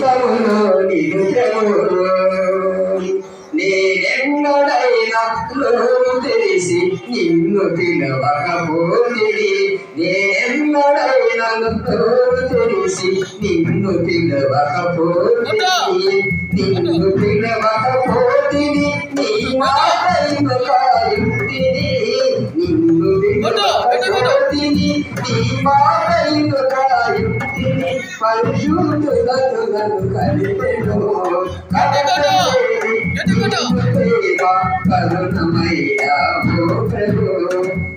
జీవితములో నిత్యము నేనెన్నడైనా నోరు తెరిసి నిన్ను పిలవకపోతిని నేనెన్నడైనా నోరు తెరిసి నిన్ను పిలవకపోతిని నిన్ను పిలవకపోతిని నీ మాటైన కాయుతిని నిన్ను పిలవకపోతిని నీ మాటైన కాయుతిని పరిశుద్ధులను నన్ను కలిపెను కరుణమయ్యా ఓ ప్రభు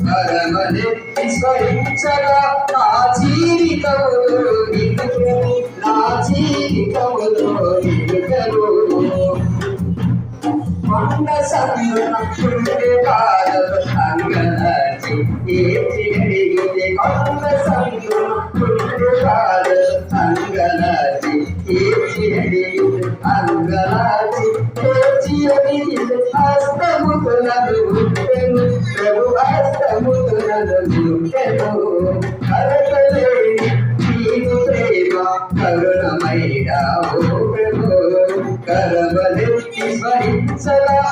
పరమనెత్తి స్మరించగా నా జీవితములో నిలుకను నా జీవితములో నిలుకను కొండ సంగుణే పాదలు అంగలాచి ఏటి అడిగితే కొండ సంగుణే పాదలు అంగలాచి ఏటి అడిగితే అంగలాచి ఏచి అడిగితే హస్తముతులను ముట్టెను ప్రభు హస్తముతులను ముట్టెను కరకలేని నీవు ప్రేమ కరుణమైన ఓ ప్రభు కరవలెత్తి స్మరించగా